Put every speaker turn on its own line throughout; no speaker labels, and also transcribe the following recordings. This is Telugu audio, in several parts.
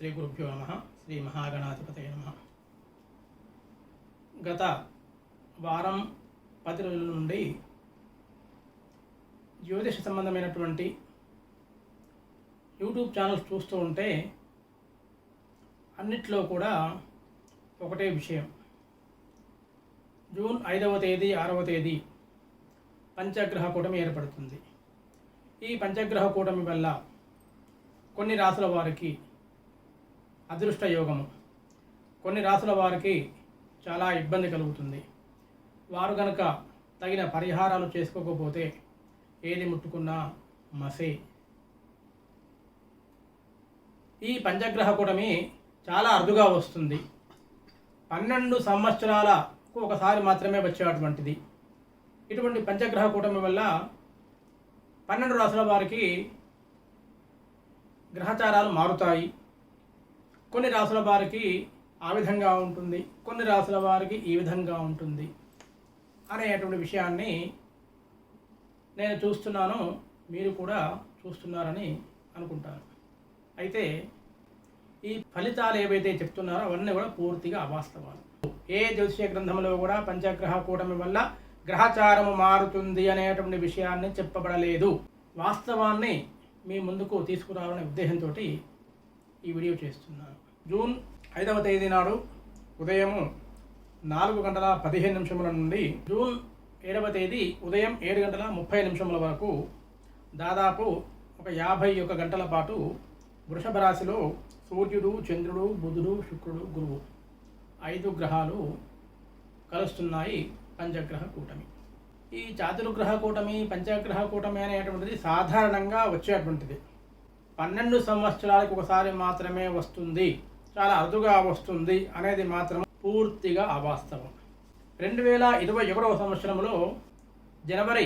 శ్రీ గురుభ్యో నమః. శ్రీ మహాగణాధిపతయే నమః. గత వారం 10 రోజుల నుండి జ్యోతిష సంబంధమైనటువంటి యూట్యూబ్ ఛానల్స్ చూస్తూ ఉంటే అన్నిట్లో కూడా ఒకటే విషయం. జూన్ 5వ తేదీ 6వ తేదీ పంచగ్రహ కూటమి ఏర్పడుతుంది. ఈ పంచగ్రహ కూటమి వల్ల కొన్ని రాసుల వారికి అదృష్ట యోగము, కొన్ని రాసుల వారికి చాలా ఇబ్బంది కలుగుతుంది. వారు గనక తగిన పరిహారాలు చేసుకోకపోతే ఏది ముట్టుకున్నా మసే. ఈ పంచగ్రహ కూటమి చాలా అరుదుగా వస్తుంది. 12 సంవత్సరాలకు ఒకసారి మాత్రమే వచ్చేటువంటిది. ఇటువంటి పంచగ్రహ కూటమి వల్ల 12 రాసుల వారికి గ్రహచారాలు మారుతాయి. కొన్ని రాసుల వారికి ఆ విధంగా ఉంటుంది, కొన్ని రాసుల వారికి ఈ విధంగా ఉంటుంది అనేటువంటి విషయాన్ని నేను చూస్తున్నాను, మీరు కూడా చూస్తున్నారని అనుకుంటాను. అయితే ఈ ఫలితాలు ఏవైతే చెప్తున్నారో అవన్నీ కూడా పూర్తిగా అవాస్తవాలు. ఏ జ్యోతిష గ్రంథంలో కూడా పంచగ్రహ కూటమి వల్ల గ్రహచారము మారుతుంది అనేటువంటి విషయాన్ని చెప్పబడలేదు. వాస్తవాన్ని మీ ముందుకు తీసుకురావాలనే ఉద్దేశంతో ఈ వీడియో చేస్తున్నాను. జూన్ 5వ తేదీ నాడు ఉదయం 4:15 నుండి జూన్ 7వ తేదీ ఉదయం 7:30 వరకు దాదాపు ఒక 51 గంటల పాటు వృషభ రాశిలో సూర్యుడు, చంద్రుడు, బుధుడు, శుక్రుడు, గురువు 5 గ్రహాలు కలుస్తున్నాయి పంచగ్రహ కూటమి. ఈ చాతుర్గ్రహ కూటమి, పంచగ్రహ కూటమి అనేటువంటిది సాధారణంగా వచ్చేటువంటిది. 12 సంవత్సరాలకు ఒకసారి మాత్రమే వస్తుంది, చాలా అరుదుగా వస్తుంది అనేది మాత్రం పూర్తిగా అవాస్తవం. 2021వ సంవత్సరంలో జనవరి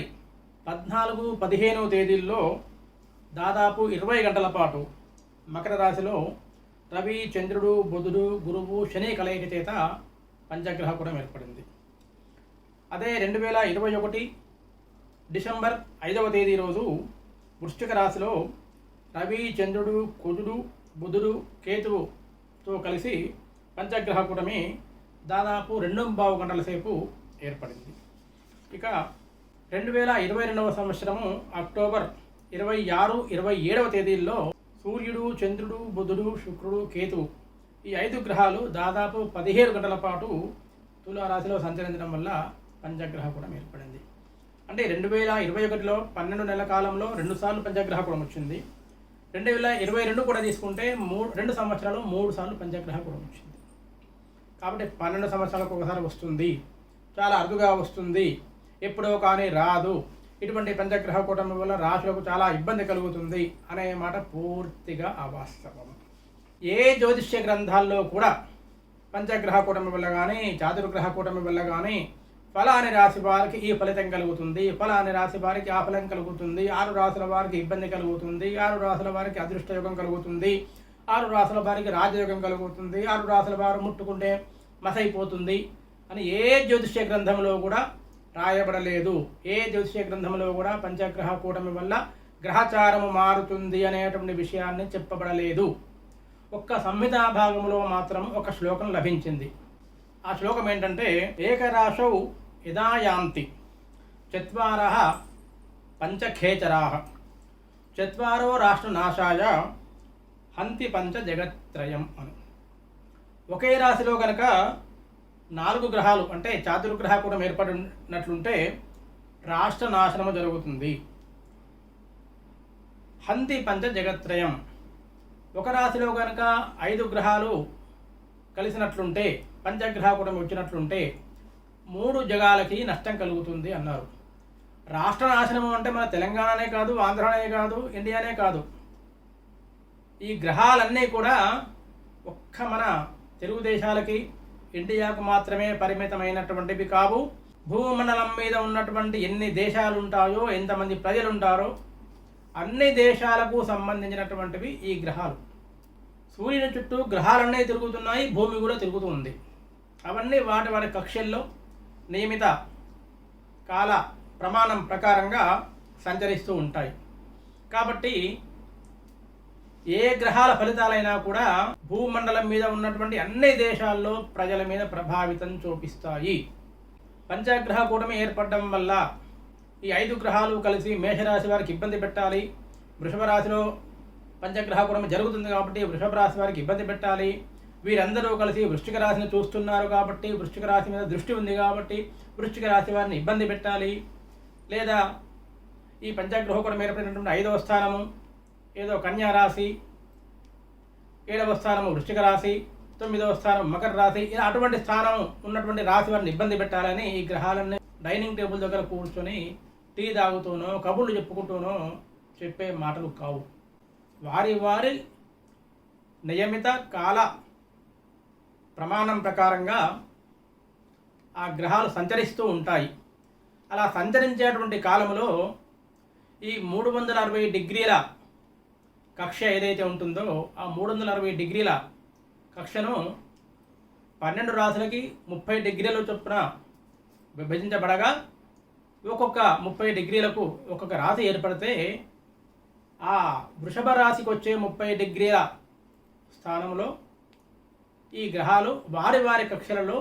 14, 15 తేదీల్లో దాదాపు 20 గంటల పాటు మకర రాశిలో రవి, చంద్రుడు, బుధుడు, గురువు, శని కలయిక చేత పంచగ్రహ కూటమి ఏర్పడింది. అదే 2021 డిసెంబర్ 5వ తేదీ రోజు వృశ్చిక రాశిలో రవి, చంద్రుడు, కుజుడు, బుధుడు, కేతువుతో కలిసి పంచగ్రహ కూటమి దాదాపు 2.25 గంటల సేపు ఏర్పడింది. ఇక 2022వ సంవత్సరము అక్టోబర్ 26, 27వ తేదీల్లో సూర్యుడు, చంద్రుడు, బుధుడు, శుక్రుడు, కేతువు ఈ 5 గ్రహాలు దాదాపు 17 గంటల పాటు తులారాశిలో సంచరించడం వల్ల పంచగ్రహ కూటమి ఏర్పడింది. అంటే 2021లో 12 నెలల కాలంలో 2 సార్లు పంచగ్రహ కూటమి వచ్చింది. 2022 కూడా తీసుకుంటే 2 సంవత్సరాలు 3 సార్లు పంచగ్రహ కూటమి వచ్చింది. కాబట్టి 12 సంవత్సరాలకు ఒకసారి వస్తుంది, చాలా అరుదుగా వస్తుంది, ఎప్పుడో కానీ రాదు. ఇటువంటి పంచగ్రహ కూటమి వల్ల రాశులకు చాలా ఇబ్బంది కలుగుతుంది అనే మాట పూర్తిగా అవాస్తవం. ఏ జ్యోతిష్య గ్రంథాల్లో కూడా పంచగ్రహ కూటమి వల్ల కానీ, చాతుర్గ్రహ కూటమి వల్ల కానీ ఫలాని రాశి వారికి ఈ ఫలితం కలుగుతుంది, ఫలాని రాశి వారికి ఆ ఫలం కలుగుతుంది, 6 రాశుల వారికి ఇబ్బంది కలుగుతుంది, 6 రాశుల వారికి అదృష్టయోగం కలుగుతుంది, 6 రాశుల వారికి రాజయోగం కలుగుతుంది, 6 రాశుల వారు ముట్టుకుంటే మసైపోతుంది అని ఏ జ్యోతిష్య గ్రంథంలో కూడా రాయబడలేదు. ఏ జ్యోతిష్య గ్రంథంలో కూడా పంచగ్రహ కూటమి వల్ల గ్రహచారము మారుతుంది అనేటువంటి విషయాన్ని చెప్పబడలేదు. ఒక్క సంహితా భాగంలో మాత్రం ఒక శ్లోకం లభించింది. ఆ శ్లోకం ఏంటంటే, ఏకరాశౌ యదాయాంతి చత్వారః పంచఖేచరాః చత్వారో రాష్ట్రనాశాయ హంతి పంచ జగత్రయం అని. ఒకే రాశిలో కనుక 4 గ్రహాలు అంటే చాతుర్గ్రహ కూటమి ఏర్పడినట్లుంటే రాష్ట్ర నాశనము జరుగుతుంది. హంతి పంచ జగత్రయం. ఒక రాశిలో కనుక 5 గ్రహాలు కలిసినట్లుంటే, పంచగ్రహ కూటమి వచ్చినట్లుంటే 3 జగాలకి నష్టం కలుగుతుంది అన్నారు. రాష్ట్ర నాశనము అంటే మన తెలంగాణనే కాదు, ఆంధ్రానే కాదు, ఇండియానే కాదు. ఈ గ్రహాలన్నీ కూడా ఒక్క మన తెలుగు దేశాలకి, ఇండియాకు మాత్రమే పరిమితమైనటువంటివి కావు. భూమండలం మీద ఉన్నటువంటి ఎన్ని దేశాలు ఉంటాయో, ఎంతమంది ప్రజలు ఉంటారో అన్ని దేశాలకు సంబంధించినటువంటివి ఈ గ్రహాలు. సూర్యుని చుట్టూ గ్రహాలన్నీ తిరుగుతున్నాయి, భూమి కూడా తిరుగుతూ ఉంది. అవన్నీ వాటి వారి కక్షల్లో నియమిత కాల ప్రమాణం ప్రకారంగా సంచరిస్తూ ఉంటాయి. కాబట్టి ఏ గ్రహాల ఫలితాలైనా కూడా భూమండలం మీద ఉన్నటువంటి అన్ని దేశాల్లో ప్రజల మీద ప్రభావితం చూపిస్తాయి. పంచగ్రహ కూటమి ఏర్పడడం వల్ల ఈ 5 గ్రహాలు కలిసి మేషరాశి వారికి ఇబ్బంది పెట్టాలి. వృషభ రాశిలో పంచగ్రహ కూటమి జరుగుతుంది కాబట్టి వృషభ రాశి వారికి ఇబ్బంది పెట్టాలి. వీరందరూ కలిసి వృశ్చిక రాశిని చూస్తున్నారు కాబట్టి వృశ్చిక రాశి మీద దృష్టి ఉంది కాబట్టి వృశ్చిక రాశి వారిని ఇబ్బంది పెట్టాలి. లేదా ఈ పంచగ్రహ కూటమి ఏర్పడినటువంటి 5వ స్థానము ఏదో కన్యా రాశి, 7వ స్థానము వృశ్చిక రాశి, 9వ స్థానం మకర రాశి, ఇలా అటువంటి స్థానం ఉన్నటువంటి రాశి వారిని ఇబ్బంది పెట్టాలని ఈ గ్రహాలన్నీ డైనింగ్ టేబుల్ దగ్గర కూర్చొని టీ తాగుతూనో కబుర్లు చెప్పుకుంటూనో చెప్పే మాటలు కావు. వారి వారి నియమిత కాల ప్రమాణం ప్రకారంగా ఆ గ్రహాలు సంచరిస్తూ ఉంటాయి. అలా సంచరించేటువంటి కాలంలో ఈ 360 డిగ్రీల కక్ష ఏదైతే ఉంటుందో ఆ 360 డిగ్రీల కక్షను 12 రాశులకి 30 డిగ్రీల చొప్పున విభజించబడగా ఒక్కొక్క 30 డిగ్రీలకు ఒక్కొక్క రాశి ఏర్పడితే ఆ వృషభ రాశికి వచ్చే 30 డిగ్రీల స్థానంలో ఈ గ్రహాలు వారి వారి కక్షలలో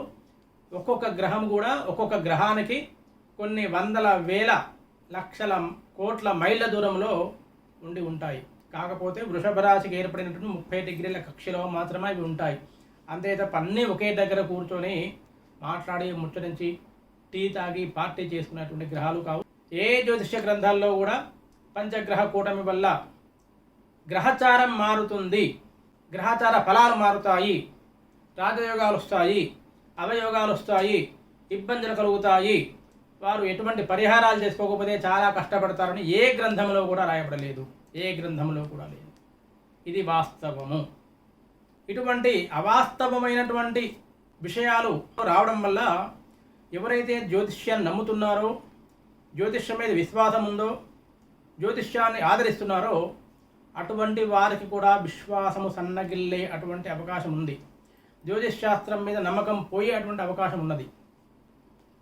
ఒక్కొక్క గ్రహం కూడా ఒక్కొక్క గ్రహానికి కొన్ని వందల వేల లక్షల కోట్ల మైళ్ళ దూరంలో ఉండి ఉంటాయి. కాకపోతే వృషభ రాశికి ఏర్పడినటువంటి 30 డిగ్రీల కక్షలో మాత్రమే ఇవి ఉంటాయి. అంతే తప్ప అన్నీ ఒకే దగ్గర కూర్చొని మాట్లాడి ముచ్చరించి టీ తాగి పార్టీ చేసుకునేటువంటి గ్రహాలు కావు. ఏ జ్యోతిష్య గ్రంథాల్లో కూడా పంచగ్రహ కూటమి వల్ల గ్రహచారం మారుతుంది, గ్రహచార ఫలాలు మారుతాయి, రాజయోగాలు వస్తాయి, అవయోగాలు వస్తాయి, ఇబ్బందులు కలుగుతాయి, వారు ఎటువంటి పరిహారాలు చేసుకోకపోతే చాలా కష్టపడతారని ఏ గ్రంథంలో కూడా రాయబడలేదు, ఏ గ్రంథంలో కూడా లేదు. ఇది వాస్తవము. ఇటువంటి అవాస్తవమైనటువంటి విషయాలు రావడం వల్ల ఎవరైతే జ్యోతిష్యాన్ని నమ్ముతున్నారో, జ్యోతిష్యం మీద విశ్వాసం ఉందో, జ్యోతిష్యాన్ని ఆదరిస్తున్నారో అటువంటి వారికి కూడా విశ్వాసము సన్నగిల్లే అటువంటి అవకాశం ఉంది. జ్యోతిష్ శాస్త్రం మీద నమ్మకం పోయే అటువంటి అవకాశం ఉన్నది.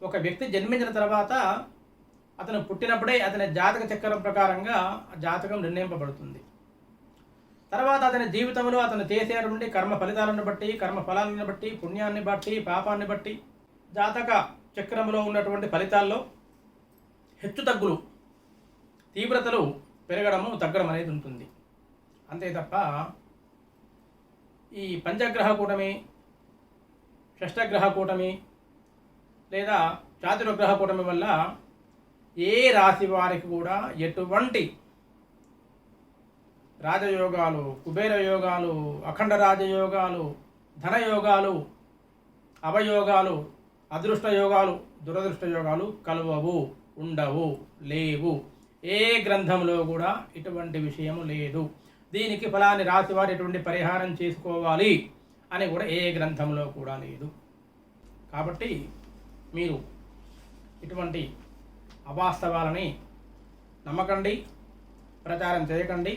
ఒక వ్యక్తి జన్మించిన తర్వాత అతను పుట్టినప్పుడే అతని జాతక చక్రం ప్రకారంగా జాతకం నిర్ణయింపబడుతుంది. తర్వాత అతని జీవితంలో అతను చేసేటువంటి కర్మ ఫలితాలను బట్టి, కర్మ ఫలాలను బట్టి, పుణ్యాన్ని బట్టి, పాపాన్ని బట్టి జాతక చక్రంలో ఉన్నటువంటి ఫలితాల్లో హెచ్చుతగ్గులు, తీవ్రతలు పెరగడము తగ్గడం అనేది ఉంటుంది. అంతే తప్ప ఈ పంచగ్రహ కూటమి, షష్టగ్రహ కూటమి లేదా చాతుర్గ్రహ కూటమి వల్ల ఏ రాశి వారికి కూడా ఎటువంటి రాజయోగాలు, కుబేర యోగాలు, అఖండ రాజయోగాలు, ధనయోగాలు, అవయోగాలు, అదృష్ట యోగాలు, దురదృష్ట యోగాలు కలవవు, ఉండవు, లేవు. ఏ గ్రంథంలో కూడా ఇటువంటి విషయము లేదు. దీనికి ఫలాని రాశి వారు ఎటువంటి పరిహారం చేసుకోవాలి అని కూడా ఏ గ్రంథంలో కూడా లేదు. కాబట్టి మీరు ఇటువంటి అవాస్తవాలని నమ్మకండి, ప్రచారం చేయకండి.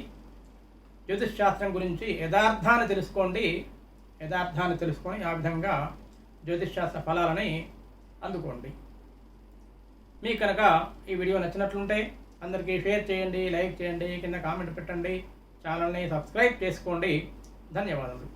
జ్యోతిష్ శాస్త్రం గురించి యథార్థాన్ని తెలుసుకోండి. యథార్థాన్ని తెలుసుకొని ఆ విధంగా జ్యోతిష్ శాస్త్ర ఫలాలని అందుకోండి. మీకు కనుక ఈ వీడియో నచ్చినట్లుంటే అందరికీ షేర్ చేయండి, లైక్ చేయండి, కింద కామెంట్ పెట్టండి, ఛానల్ని సబ్స్క్రైబ్ చేసుకోండి. ధన్యవాదాలు.